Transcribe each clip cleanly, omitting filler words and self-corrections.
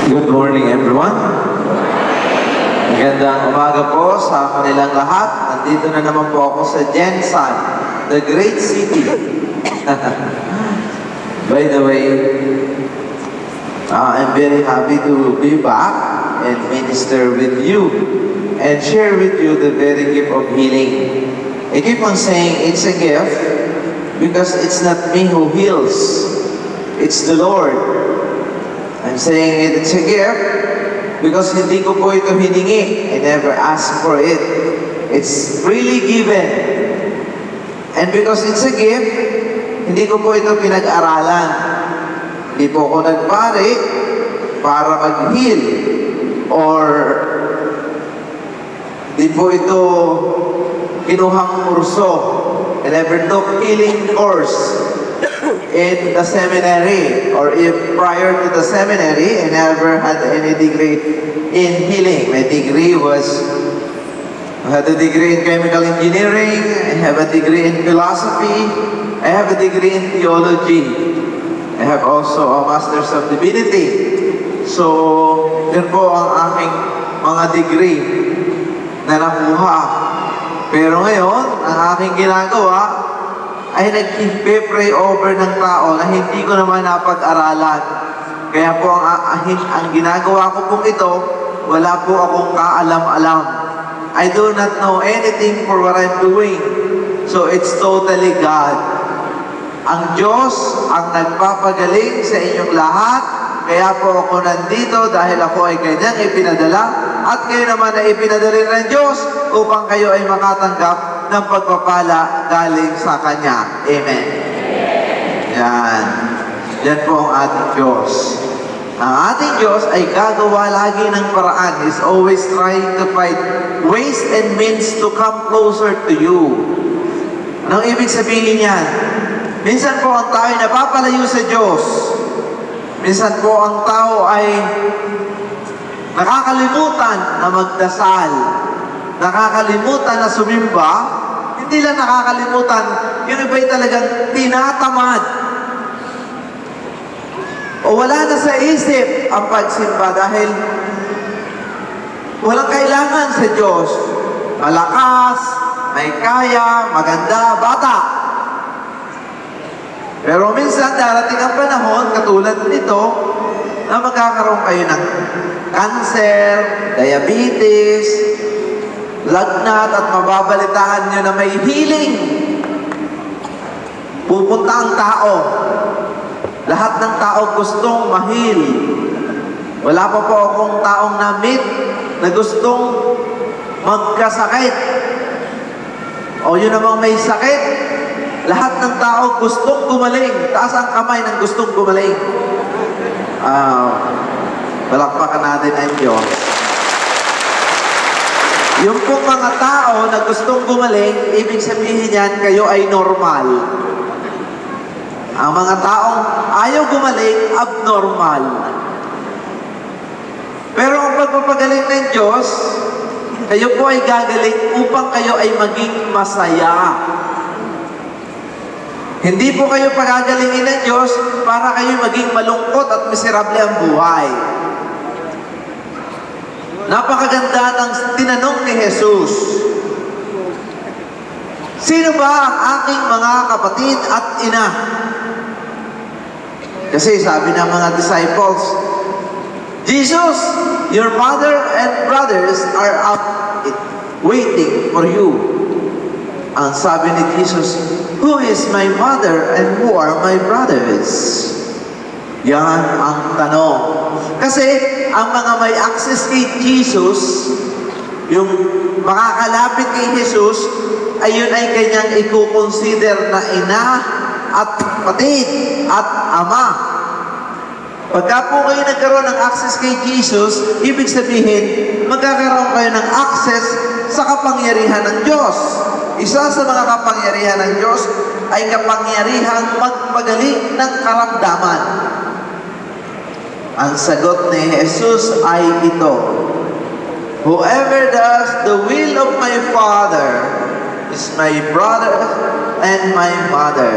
Good morning, everyone. Magandang umaga po sa kanilang lahat. Nandito na naman po ako sa Jensan, the great city. By the way, I'm very happy to be back and minister with you and share with you the very gift of healing. I keep on saying it's a gift because it's not me who heals. It's the Lord. I'm saying it's a gift because hindi ko po ito hiningi. I never asked for it. It's freely given. And because it's a gift, hindi ko po ito pinag-aralan. Hindi po ako nagpare para mag-heal. Or hindi po ito kinuhang kurso. I never took healing course in the seminary, or if prior to the seminary, I never had any degree in healing. My degree I had a degree in chemical engineering, I have a degree in philosophy, I have a degree in theology, I have also a Master's of Divinity. So, yun po ang aking mga degree na nakuha. Pero ngayon, ang aking ginagawa ay nag-pray over ng tao na hindi ko naman napag-aralan. Kaya po ang ginagawa ko pong ito, wala po akong kaalam-alam. I do not know anything for what I'm doing. So it's totally God. Ang Diyos ang nagpapagaling sa inyong lahat. Kaya po ako nandito dahil ako ay kanyang ipinadala at kayo naman ay ipinadala ng Diyos upang kayo ay makatanggap ng pagpapala galing sa Kanya. Amen. Yan. Yan po ang ating Diyos. Ang ating Diyos ay gagawa lagi ng paraan. He's always trying to find ways and means to come closer to you. Anong ibig sabihin yan? Minsan po ang tao ay napapalayo sa Diyos. Minsan po ang tao ay nakakalimutan na magdasal. Nakakalimutan na sumimba. Hindi lang nakakalimutan, yung iba'y talagang tinatamad. O wala na sa isip ang pagsimba dahil walang kailangan sa Diyos. Malakas, may kaya, maganda, bata. Pero minsan darating ang panahon, katulad nito, na magkakaroon kayo ng cancer, diabetes, lagnat, at mababalitaan nyo na may healing. Pupunta ang tao. Lahat ng tao gustong ma-heal. Wala pa po akong taong na-meet na gustong magkasakit. O yun namang may sakit, lahat ng tao gustong gumaling. Taas ang kamay ng gustong gumaling. Palakpakan natin ang Diyos. Yung pong mga tao na gustong gumaling, ibig sabihin yan, kayo ay normal. Ang mga taong ayaw gumaling, abnormal. Pero ang pagpapagaling ng Diyos, kayo po ay gagaling upang kayo ay maging masaya. Hindi po kayo pagagalingin ng Diyos para kayo maging malungkot at miserable ang buhay. Napakaganda ng tinanong ni Jesus. Sino ba ang aking mga kapatid at ina? Kasi sabi ng mga disciples, Jesus, your mother and brothers are up waiting for you. Ang sabi ni Jesus, who is my mother and who are my brothers? Yan ang tanong. Kasi ang mga may access kay Jesus, yung makakalapit kay Jesus, ayun ay kanyang i-consider na ina at kapatid at ama. Pagka po kayo nagkaroon ng access kay Jesus, ibig sabihin, magkakaroon kayo ng access sa kapangyarihan ng Diyos. Isa sa mga kapangyarihan ng Diyos ay kapangyarihang magpagaling ng karamdaman. Ang sagot ni Jesus ay ito, whoever does the will of my Father is my brother and my mother.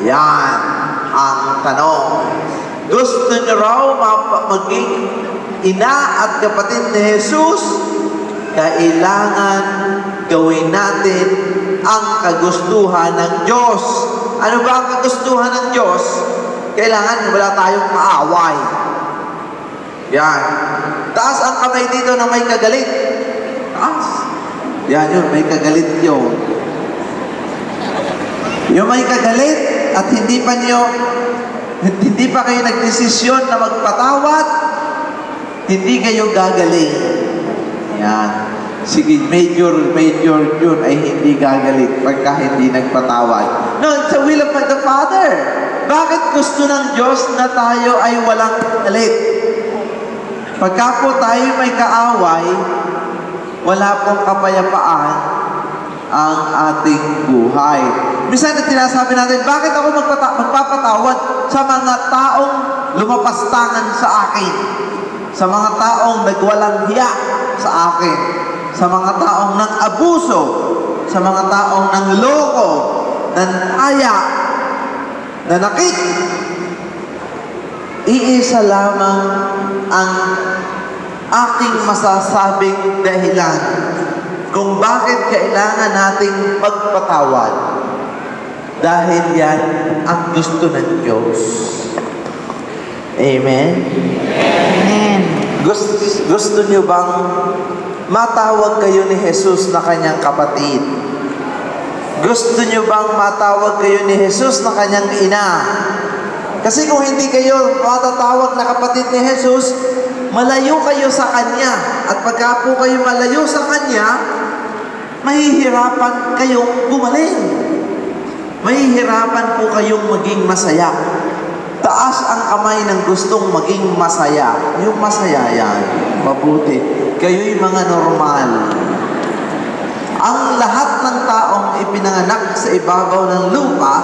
Yan ang tanong. Gusto niyo raw maging ina at kapatid ni Jesus? Kailangan gawin natin ang kagustuhan ng Diyos. Ano ba ang kagustuhan ng Diyos? Kailangan wala tayong kaaway. Yan. Taas ang kamay dito na may kagalit. Taas. Yan yun, may kagalit yun. Yung may kagalit at hindi pa kayo nagdesisyon na magpatawad, hindi kayo gagaling. Yan. Sige, major yun ay hindi gagaling pagka hindi nagpatawad. No, it's the will of the Father. Bakit gusto ng Diyos na tayo ay walang galit? Pagka po tayo may kaaway, wala pong kapayapaan ang ating buhay. Minsan na tinasabi natin, bakit ako magpapatawad sa mga taong lumapastangan sa akin? Sa mga taong nagwalang hiya sa akin? Sa mga taong nang-abuso? Sa mga taong nang-loko? Nang-aya? Nanakit? Iisa lamang ang aking masasabing dahilan kung bakit kailangan nating magpatawad. Dahil yan ang gusto ng Diyos. Amen? Amen. Gusto niyo bang matawag kayo ni Jesus na kanyang kapatid? Gusto niyo bang matawag kayo ni Jesus na kanyang ina? Kasi kung hindi kayo matatawag na kapatid ni Jesus, malayo kayo sa Kanya. At pagka po kayo malayo sa Kanya, mahihirapan kayong gumaling. Mahihirapan po kayong maging masaya. Taas ang kamay ng gustong maging masaya. Yung masaya yan, mabuti. Kayo'y mga normal. Ang lahat ng taong ipinanganak sa ibabaw ng lupa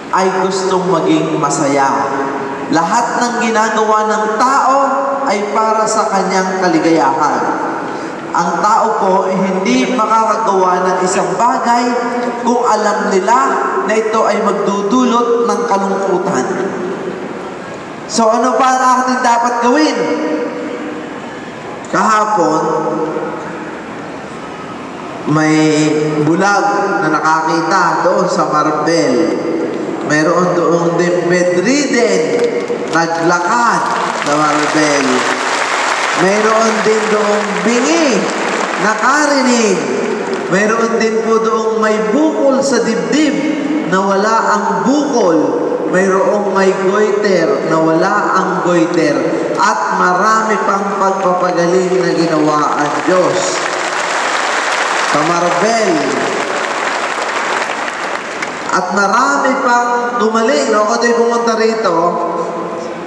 ay gustong maging masaya. Lahat ng ginagawa ng tao ay para sa kanyang kaligayahan. Ang tao po ay hindi makakagawa ng isang bagay kung alam nila na ito ay magdudulot ng kalungkutan. So ano pa ang ating dapat gawin? Kahapon, may bulag na nakakita doon sa Marbel. Mayroon doon din bedridden, naglakad sa Marbel. Mayroon din doon bingi, nakarinig. Mayroon din po doon may bukol sa dibdib na wala ang bukol. Mayroong may goiter na wala ang goiter. At marami pang pagpapagaling na ginawa ang Diyos. Sa Marbel. At marami pang gumaling. No? Kung tayo pumunta rito,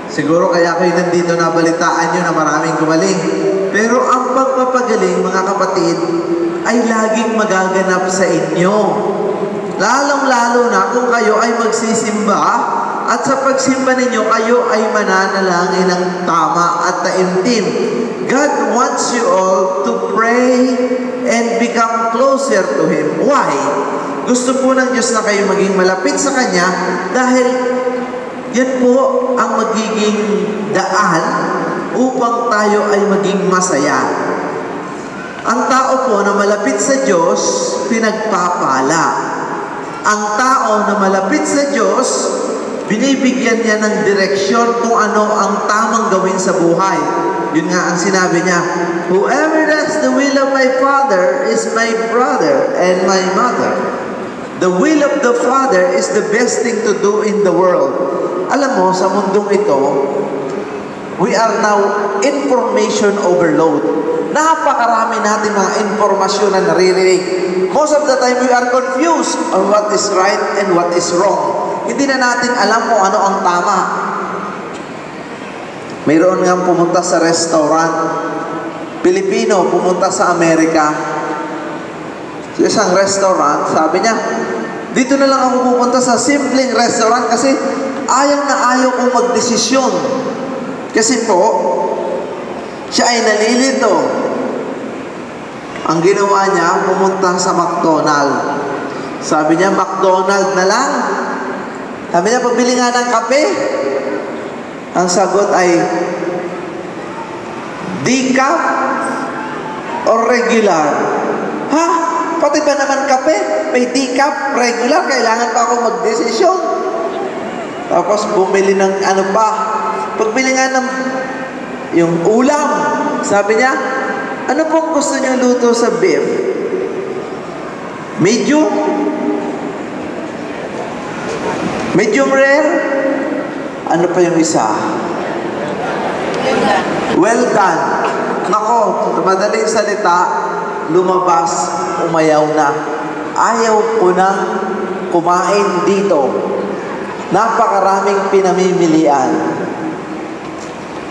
siguro kaya kayo nandito nabalitaan nyo na maraming gumaling. Pero ang pagpapagaling, mga kapatid, ay laging magaganap sa inyo. Lalong-lalo na kung kayo ay magsisimba at sa pagsimba ninyo, kayo ay mananalangin ng tama at taimtim. God wants you all to pray and become closer to Him. Why? Gusto po ng Diyos na kayo maging malapit sa Kanya dahil yan po ang magiging daan upang tayo ay maging masaya. Ang tao po na malapit sa Diyos, pinagpapala. Ang tao na malapit sa Diyos, binibigyan niya ng direksyon kung ano ang tamang gawin sa buhay. Yun nga ang sinabi niya, whoever does the will of my Father is my brother and my mother. The will of the Father is the best thing to do in the world. Alam mo, sa mundong ito, we are now information overload. Napakarami natin mga informasyon na naririnig. Most of the time, we are confused on what is right and what is wrong. Hindi na natin alam kung ano ang tama. Mayroon nga pumunta sa restaurant. Pilipino pumunta sa Amerika. Sa isang restaurant, sabi niya, dito na lang ako pupunta sa simpleng restaurant kasi ayaw kong magdesisyon. Kasi po, siya ay nalilito. Ang ginawa niya, pumunta sa McDonald's. Sabi niya, McDonald's na lang. Sabi niya, pagbili nga ng kape. Ang sagot ay decaf or regular. Ha? Pati ba naman kape? May decaf, regular, kailangan pa ako magdesisyon. Tapos bumili ng ano pa. Pagbili nga ng yung ulam, sabi niya, ano pong gusto niyo luto sa beef? Medium? Medium rare? Ano pa yung isa? Well done. Nako, madaling salita, lumabas, umayaw na. Ayaw ko nang kumain dito. Napakaraming pinamimilian.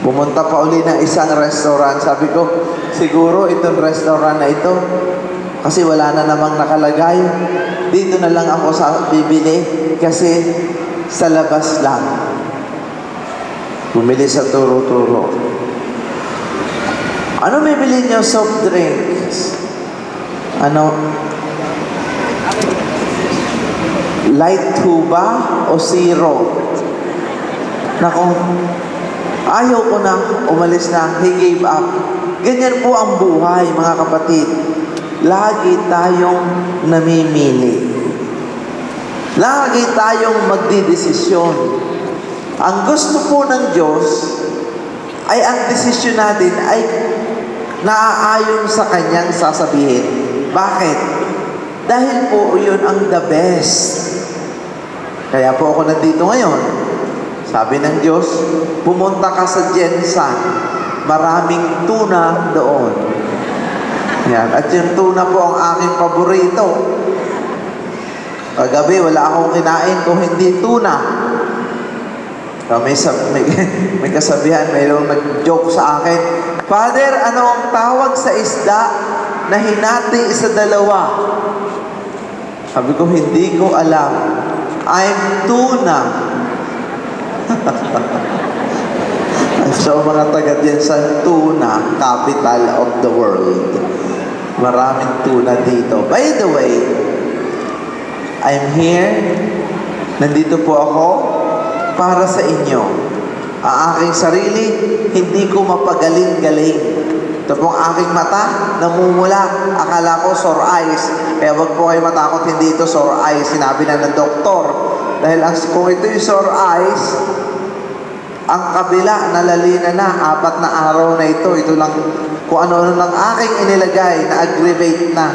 Pumunta pa uli ng isang restaurant. Sabi ko, siguro itong restaurant na ito, kasi wala na namang nakalagay. Dito na lang ako bibili kasi sa labas lang. Bumili sa turo-turo. Ano bibili niyo? Soft drinks? Ano? Light ho ba o zero? Nako, ayaw ko na, umalis na, he gave up. Ganyan po ang buhay, mga kapatid. Lagi tayong namimili. Lagi tayong magdidesisyon. Ang gusto po ng Diyos ay ang desisyon natin ay naaayon sa Kanyang sasabihin. Bakit? Dahil po yun ang the best. Kaya po ako nandito ngayon. Sabi ng Diyos, pumunta ka sa Jensan. Maraming tuna doon. Yan. At yung tuna po ang aking paborito. Kagabi, wala akong kinain kung hindi tuna. May kasabihan, mayroong nag-joke sa akin, Father, ano ang tawag sa isda na hinati sa dalawa? Sabi ko, hindi ko alam. I'm tuna. So, mga taga Jensan, tuna, capital of the world. Maraming tuna dito. By the way, I'm here. Nandito po ako para sa inyo. Ang aking sarili, hindi ko mapagaling-galing. Ito pong aking mata, namumula. Akala ko sore eyes. Kaya wag po kayo matakot, hindi ito sore eyes. Sinabi na ng doktor. Dahil kung ito yung sore eyes, ang kabila, nalalina na. 4 na araw na ito. Ito lang, kung ano lang aking inilagay, na-aggravate na.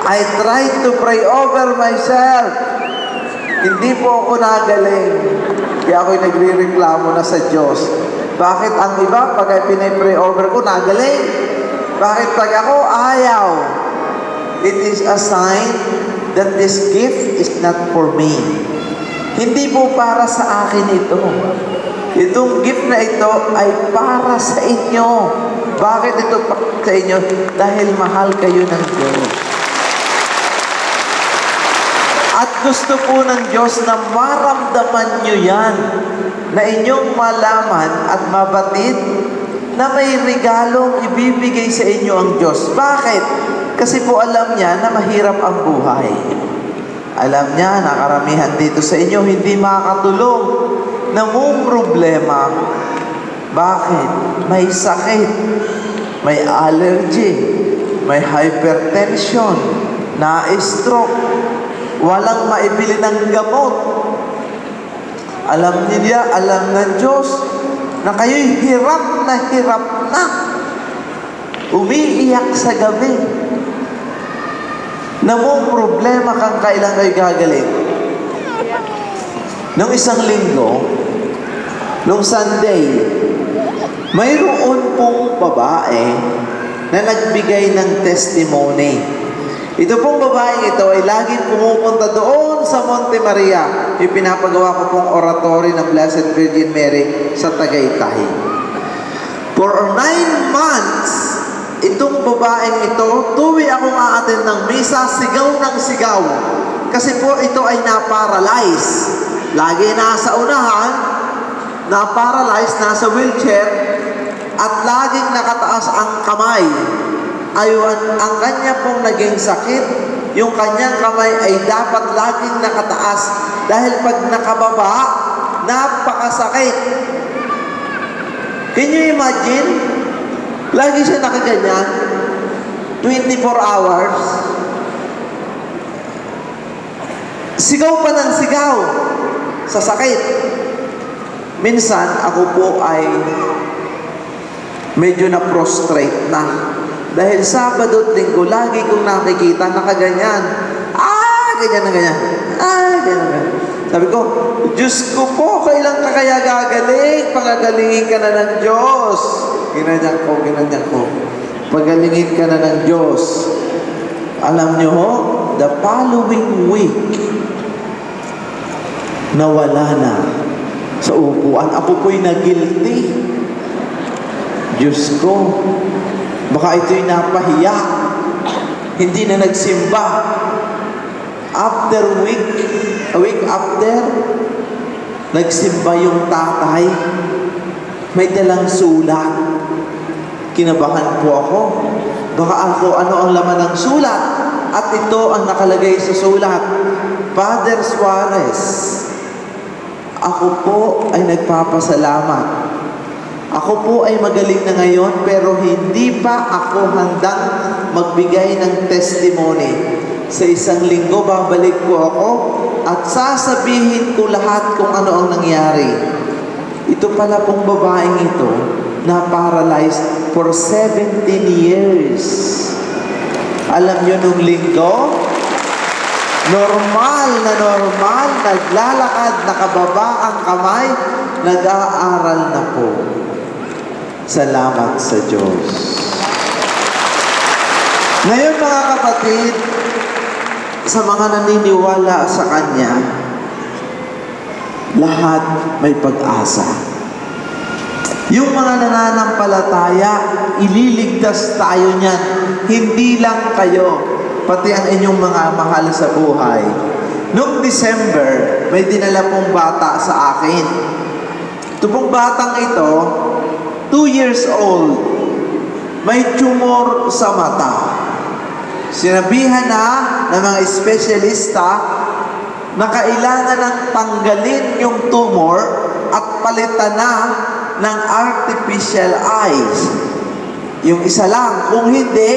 I tried to pray over myself. Hindi po ako nagaling. Kaya ako'y nagre-reklamo na sa Diyos. Bakit ang iba, pag pinay-pray over ko, nagaling? Bakit pag ako, ayaw? It is a sign that this gift is not for me. Hindi po para sa akin ito. Itong gift na ito ay para sa inyo. Bakit ito para sa inyo? Dahil mahal kayo ng Diyos. At gusto po ng Diyos na maramdaman nyo yan, na inyong malaman at mabatid na may regalong ibibigay sa inyo ang Diyos. Bakit? Kasi po alam niya na mahirap ang buhay. Alam niya na karamihan dito sa inyo hindi makakatulong, namumroblema. Bakit? May sakit, may allergy, may hypertension, na-stroke, walang maibili ng gamot. Alam niya, alam ng Diyos na kayo'y hirap na. Umiiyak sa gabi. Namumroblema kang kailan kayo gagaling. Nung isang linggo, nung Sunday, mayroon pong babae na nagbigay ng testimony. Ito pong babaeng ito ay laging pumupunta doon sa Monte Maria. Ipinapagawa ko pong oratory ng Blessed Virgin Mary sa Tagaytay. For 9 months, itong babaeng ito, tuwi akong aattend ng misa, sigaw ng sigaw. Kasi po ito ay na-paralyze. Lagi nasa unahan, na-paralyze, nasa wheelchair, at laging nakataas ang kamay. Ayun, ang kanya pong naging sakit, yung kanyang kamay ay dapat laging nakataas. Dahil pag nakababa, napakasakit. Can you imagine? Lagi siya nakaganyan, 24 hours. Sigaw pa ng sigaw sa sakit. Minsan, ako po ay medyo na-prostrate na. Dahil Sabado at Linggo, lagi kong nakikita nakaganyan. Ganyan na ganyan. Ganyan na ganyan. Sabi ko, Diyos ko po, kailan ka kaya gagaling? Pagagalingin ka na ng Diyos. Ginanyan ko. Pagalingin ka na ng Diyos. Alam niyo ho, the following week, nawala na sa upuan. Ako po'y na-guilty. Diyos ko, baka ito'y napahiya. Hindi na nagsimba. After a week after, nagsimba yung tatay. May dalang sulat. Kinabahan po ako. Baka ano ang laman ng sulat. At ito ang nakalagay sa sulat. Father Suarez, ako po ay nagpapasalamat. Ako po ay magaling na ngayon, pero hindi pa ako handang magbigay ng testimony. Sa isang linggo, babalik po ako at sasabihin ko lahat kung ano ang nangyari. Ito pala pong babaeng ito na paralyzed for 17 years. Alam nyo nung linggo, normal, naglalakad, nakababa ang kamay, nag-aaral na po. Salamat sa Diyos. Ngayon mga kapatid, sa mga naniniwala sa Kanya, lahat may pag-asa. Yung mga nananampalataya, ililigtas tayo niyan. Hindi lang kayo, pati ang inyong mga mahal sa buhay. Noong December, may dinala pong bata sa akin. Ito pong batang ito, 2 years old, may tumor sa mata. Sinabihan na ng mga espesyalista na kailangan ng tanggalin yung tumor at palitan na ng artificial eyes. Yung isa lang, kung hindi,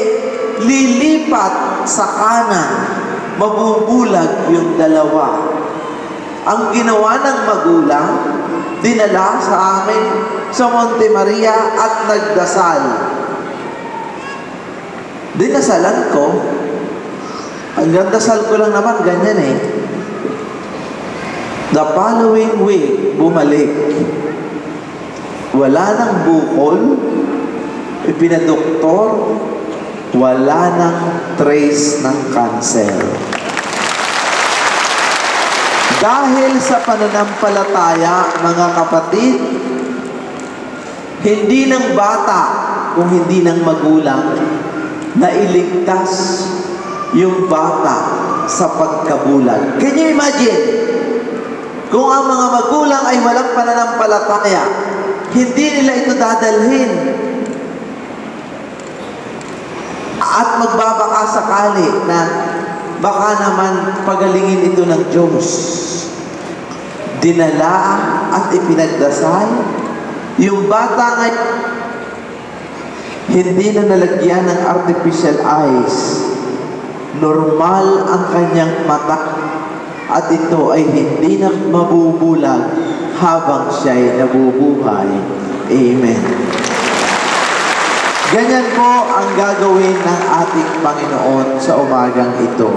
lilipat sa kanan, mabubulag yung dalawa. Ang ginawa ng magulang, dinala sa amin sa Monte Maria at nagdasal. Dinasalan ko. Ang dasal ko lang naman, ganyan eh. The following week, bumalik. Wala nang bukol, ipinadoktor, wala nang trace ng cancer. Dahil sa pananampalataya, mga kapatid, hindi ng bata, kung hindi ng magulang, na iligtas yung bata sa pagkabulag. Can you imagine? Kung ang mga magulang ay walang pananampalataya, hindi nila ito dadalhin. At magbabaka sakali na baka naman pagalingin ito ng Diyos. Dinala at ipinagdasal. Yung bata ngay hindi na nalagyan ng artificial eyes. Normal ang kanyang mata at ito ay hindi na mabubulag habang siya'y nabubuhay. Amen. Ganyan po ang gagawin ng ating Panginoon sa umagang ito.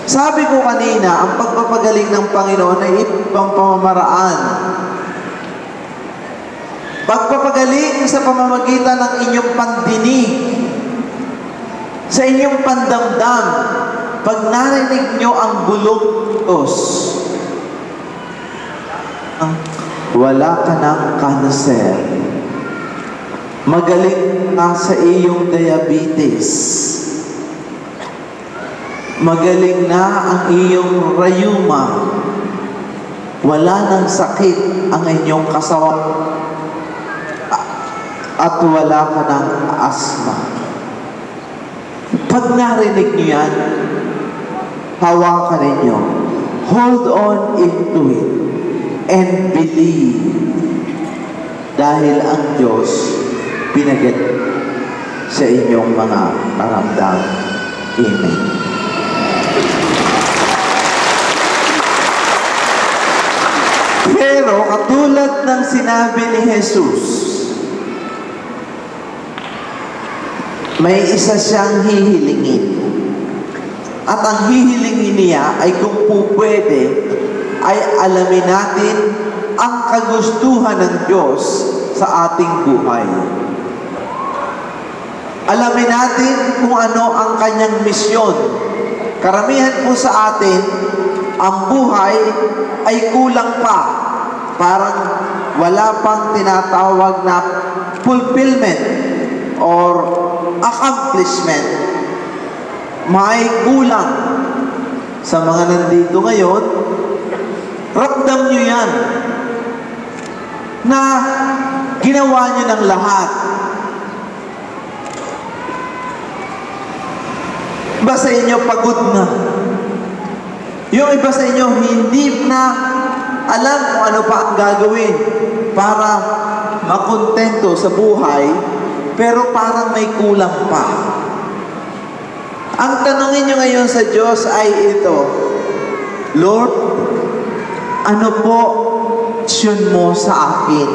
Sabi ko kanina, ang pagpapagaling ng Panginoon ay ibang pamamaraan. Pagpapagaling sa pamamagitan ng inyong pandinig, sa inyong pandamdam, pag narinig nyo ang bulong-os, wala ka ng cancer. Magaling ka sa iyong diabetes. Magaling na ang iyong rayuma. Wala nang sakit ang inyong kasawan. At wala ka ng asma. Pag narinig niyo yan, hawakan ninyo. Hold on into it. and believe. Dahil ang Diyos pinagat sa inyong mga karamdaman. Amen. Pero katulad ng sinabi ni Jesus, may isa siyang hihilingin. At ang hihilingin niya ay kung po pwede, ay alamin natin ang kagustuhan ng Diyos sa ating buhay. Alamin natin kung ano ang kanyang misyon. Karamihan po sa atin, ang buhay ay kulang pa. Parang wala pang tinatawag na fulfillment or accomplishment. May kulang. Sa mga nandito ngayon, ramdam nyo yan na ginawa nyo ng lahat. Iba sa inyo pagod na. Yung iba sa inyo hindi na alam kung ano pa ang gagawin para makontento sa buhay, pero parang may kulang pa. Ang tanongin nyo ngayon sa Diyos ay ito, Lord, ano po misyon mo sa akin?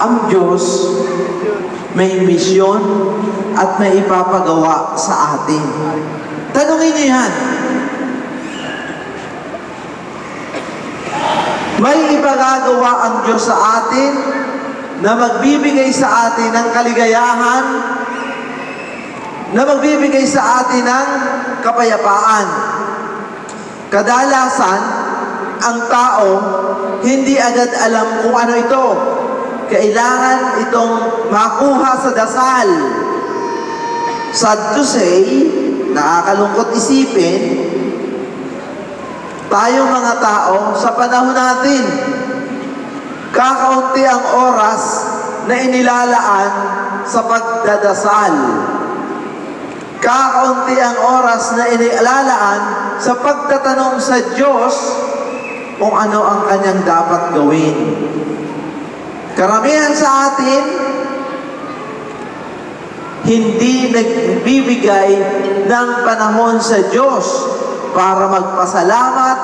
Ang Diyos may misyon at may ipapagawa sa atin. Tanungin niyo yan. May ipagagawa ang Diyos sa atin na magbibigay sa atin ng kaligayahan, na magbibigay sa atin ng kapayapaan. Kadalasan, ang tao hindi agad alam kung ano ito. Kailangan itong makuha sa dasal. Sad to say, nakakalungkot isipin, tayong mga tao sa panahon natin, kakaunti ang oras na inilalaan sa pagdadasal. Kakaunti ang oras na inilalaan sa pagtatanong sa Diyos kung ano ang kanyang dapat gawin. Karamihan sa atin, hindi nagbibigay ng panahon sa Diyos para magpasalamat,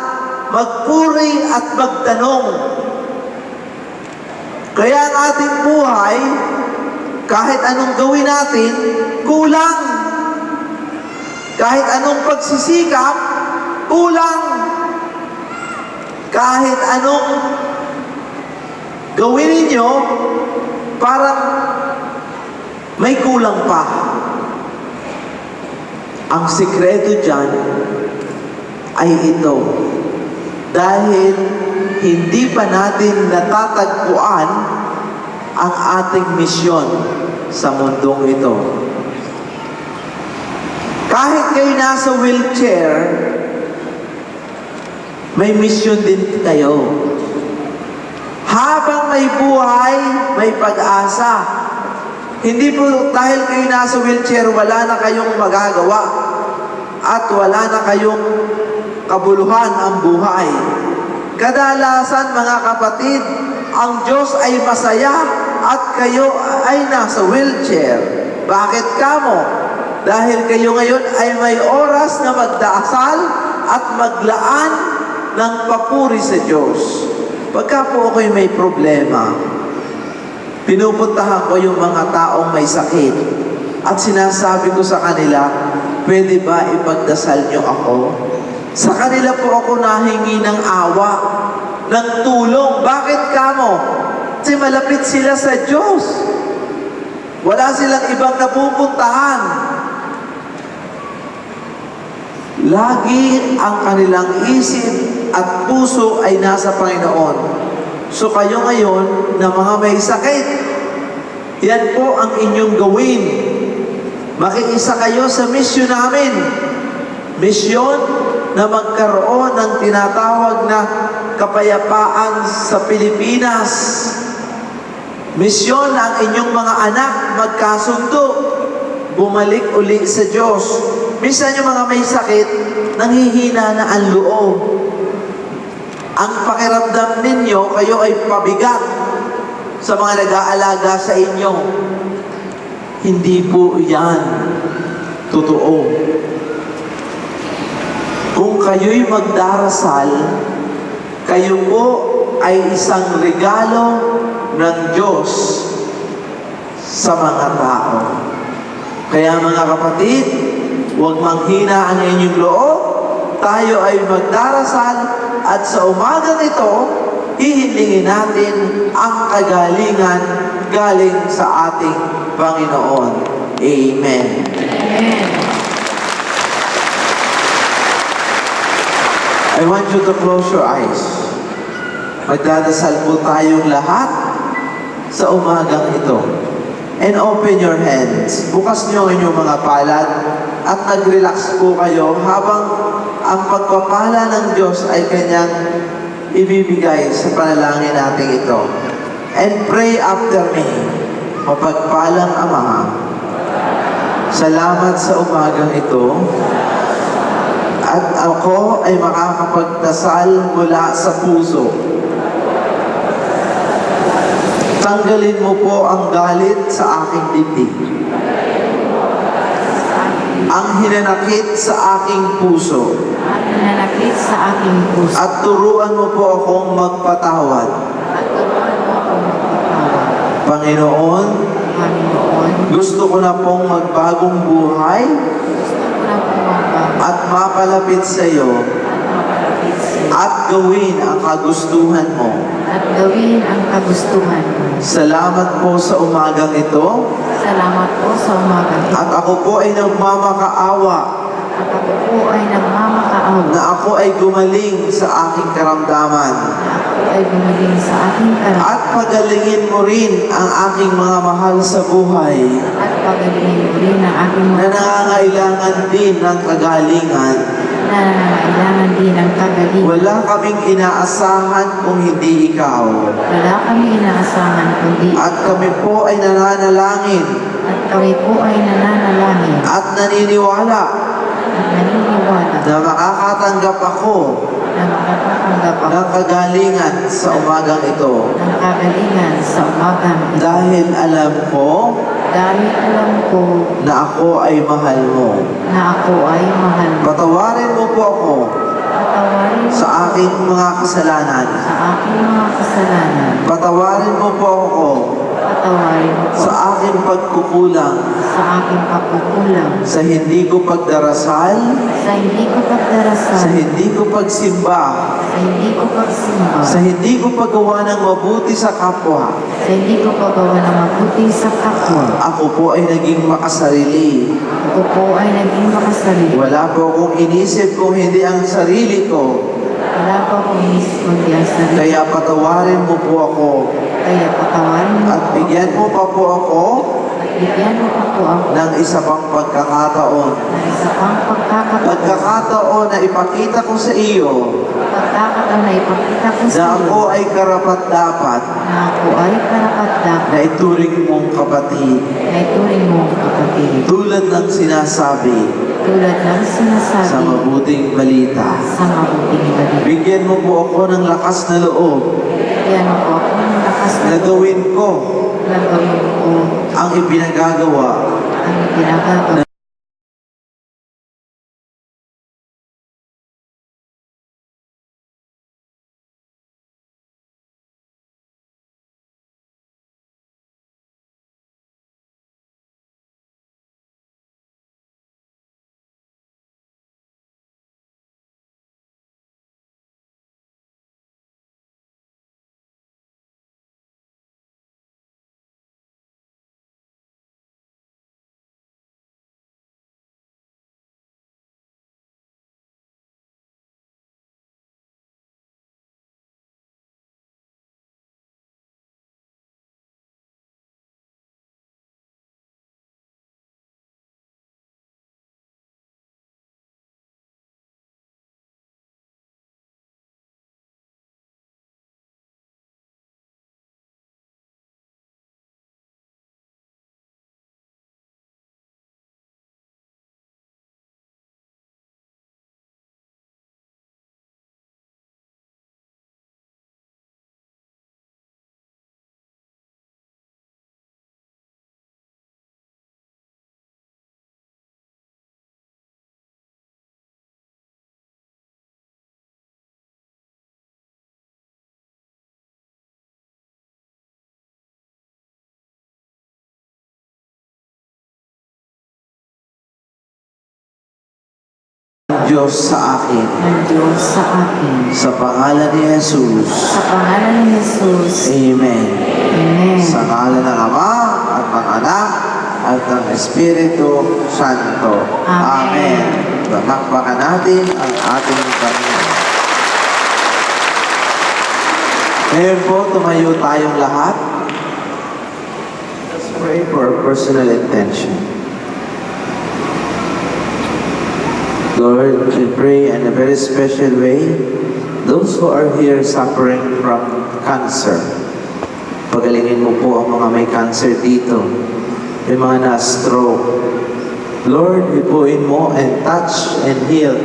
magpuri at magtanong. Kaya ang ating buhay, kahit anong gawin natin, kulang. Kahit anong pagsisikap, kulang. Kahit anong gawin ninyo, parang may kulang pa. Ang sikreto dyan ay ito. Dahil hindi pa natin natatagpuan ang ating misyon sa mundong ito. Kahit kayo nasa wheelchair, may misyon din kayo. Habang may buhay, may pag-asa. Hindi po dahil kayo nasa wheelchair, wala na kayong magagawa at wala na kayong kabuluhan ang buhay. Kadalasan, mga kapatid, ang Diyos ay masaya at kayo ay nasa wheelchair. Bakit kamo? Dahil kayo ngayon ay may oras na magdasal at maglaan ng papuri sa Diyos. Pagka po ako'y may problema, pinupuntahan ko yung mga taong may sakit at sinasabi ko sa kanila, pwede ba ipagdasal niyo ako? Sa kanila po ako nahingi ng awa, ng tulong. Bakit kamo? Kasi malapit sila sa Diyos. Wala silang ibang napupuntahan. Lagi ang kanilang isip at puso ay nasa Panginoon. So kayo ngayon na mga may sakit, yan po ang inyong gawin. Makiisa kayo sa misyon namin. Misyon na magkaroon ng tinatawag na kapayapaan sa Pilipinas. Misyon na ang inyong mga anak magkasundo, bumalik uli sa Diyos. Minsan yung mga may sakit, nanghihina na ang loob. Ang pakiramdam ninyo, kayo ay pabigat sa mga nag-aalaga sa inyo. Hindi po yan totoo. Kung kayo'y magdarasal, kayo po ay isang regalo ng Diyos sa mga tao. Kaya mga kapatid, huwag manghina ang inyong loob. Tayo ay magdarasal at sa umagang ito, hihilingin natin ang kagalingan galing sa ating Panginoon. Amen. I want you to close your eyes. Magdadasal po tayong lahat sa umagang ito. And open your hands. Bukas niyo ang inyong mga palad at nag-relax po kayo habang ang pagpapala ng Diyos ay Kanyang ibibigay sa panalangin natin ito. And pray after me. Mapagpalang Ama, salamat sa umagang ito. At ako ay makakapagdasal mula sa puso. Tanggalin mo po ang galit sa aking dibdib. Ang hinanakit sa aking puso. Nanakit sa aking puso. At turuan mo po akong magpatawad. At turuan mo akong magpatawad. Panginoon, Panginoon, gusto ko na pong magbagong buhay gusto ko na pumapag at mapalapit sa iyo at mapalapit sa iyo. at gawin ang kagustuhan mo. At gawin ang kagustuhan mo. Salamat po sa umagang ito Salamat po sa umagang ito. at ako po ay nagmamakaawa At ako po ay nagmamakaawa na ako ay gumaling sa aking karamdaman. na ako ay gumaling sa aking karamdaman. At pagalingin mo rin ang aking mga mahal sa buhay At pagalingin mo rin ang aking na mga nangangailangan din ng kagalingan. na nangangailangan din ng kagalingan. Wala kaming inaasahan kung hindi ikaw. Wala kami inaasahan kundi At kami po ay nananalangin at kami po ay nananalangin at naniniwala at naniniwala na makakatanggap ako na makakatanggap ako ng kagalingan sa umagang ito. ng kagalingan sa umagang ito. Dahil alam ko Dahil alam ko na ako ay mahal mo. na ako ay mahal mo. Patawarin mo po ako Patawarin mo sa aking mga kasalanan. sa aking mga kasalanan. Patawarin mo po ako Patawarin mo po sa aking pagkukulang, sa aking pagkukulang, sa hindi ko pagdarasal, sa hindi ko pagdarasal, sa hindi ko pagsimba, sa hindi ko pagsimba, sa hindi ko paggawa ng mabuti sa kapwa. sa hindi ko paggawa ng mabuti sa kapwa. Ako po ay naging makasarili. Ako po ay naging makasarili. Wala po akong inisip kung hindi ang sarili ko. Wala pa akong inisip kundi ang sarili. Kaya patawarin mo po ako. Kaya patawarin mo At po bigyan mo pa po ako at bigyan mo pa po ako ng isa pang pagkakataon. ng isa pang pagkakataon. Pagkakataon na ipakita ko sa iyo Pagkakataon na ipakita ko na sa ako iyo ay karapat-dapat na ako ay karapat-dapat na ituring mong kapatid. na ituring mo ang kapatid. Tulad ng sinasabi Tulad ng sa sinasabi mabuting balita. sa mabuting balita. Bigyan mo po ako ng lakas na loob Bigyan mo po ako ng lakas na na gawin ko na gawin ko ang ipinagagawa ang ginagawa Diyos sa akin. ng Diyos sa akin. Sa pangalan ni Jesus. Sa pangalan ni Jesus. Amen. Amen. Sa ngalan ng Ama at ng Anak at ng Espiritu Santo. Amen. Palakpakan natin ang ating Panginoon. Ngayon po, tumayo tayong lahat. Let's pray for a personal intention. Lord, we pray in a very special way, those who are here suffering from cancer. Pagalingin mo po ang mga may cancer dito, yung mga na-stroke. Lord, ipuin mo and touch and heal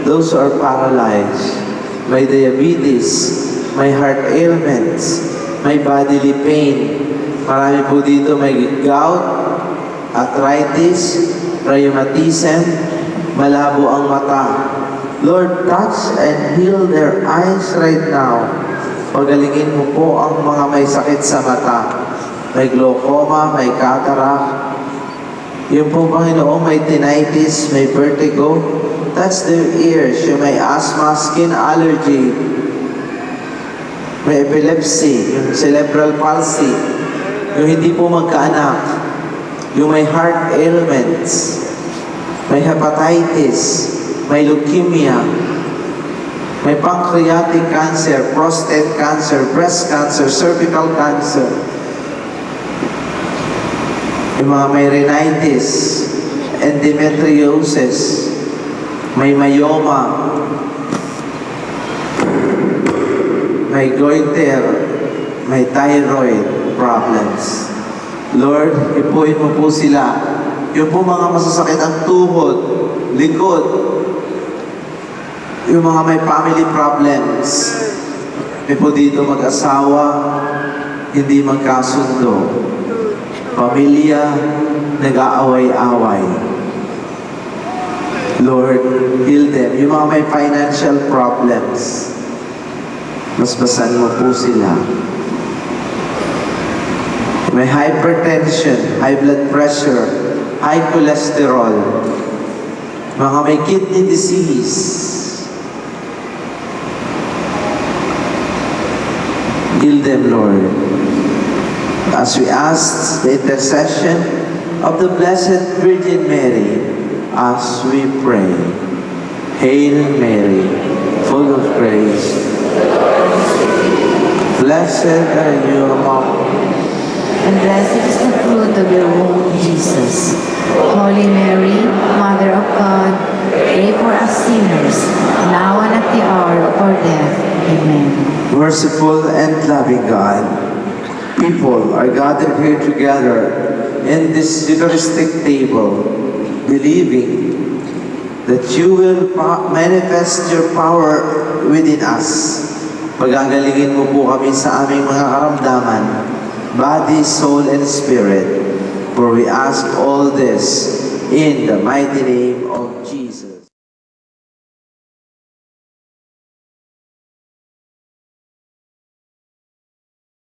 those who are paralyzed, may diabetes, may heart ailments, may bodily pain. Marami po dito may gout, arthritis, rheumatism, malabo ang mata. Lord, touch and heal their eyes right now. Pagalingin mo po ang mga may sakit sa mata. May glaucoma, may cataract. Yung po, Panginoon, may tinnitus, may vertigo. Touch their ears. Yung may asthma, skin allergy. May epilepsy, yung cerebral palsy. Yung hindi po magkaanak. Yung may heart ailments. May hepatitis, may leukemia, may pancreatic cancer, prostate cancer, breast cancer, cervical cancer. Yung mga may rhinitis, endometriosis, may myoma, may goiter, may thyroid problems. Lord, ipuin mo po sila. Yung po mga masasakit ang tuhod, likod, yung mga may family problems, may po dito mag-asawa, hindi magkasundo, pamilya, nag-aaway-away. Lord, heal them. Yung mga may financial problems, basbasan mo po sila. May hypertension, high blood pressure, high cholesterol, mga may kidney disease, heal them, Lord. As we ask the intercession of the Blessed Virgin Mary, as we pray, Hail Mary, full of grace, blessed are you among And blessed is the fruit of your womb, Jesus. Holy Mary, Mother of God, pray for us sinners, now and at the hour of our death. Amen. Merciful and loving God, people are gathered here together in this Eucharistic table, believing that you will manifest your power within us. Pagagalingin mo po kami sa aming mga karamdaman, body, soul, and spirit. For we ask all this in the mighty name of Jesus.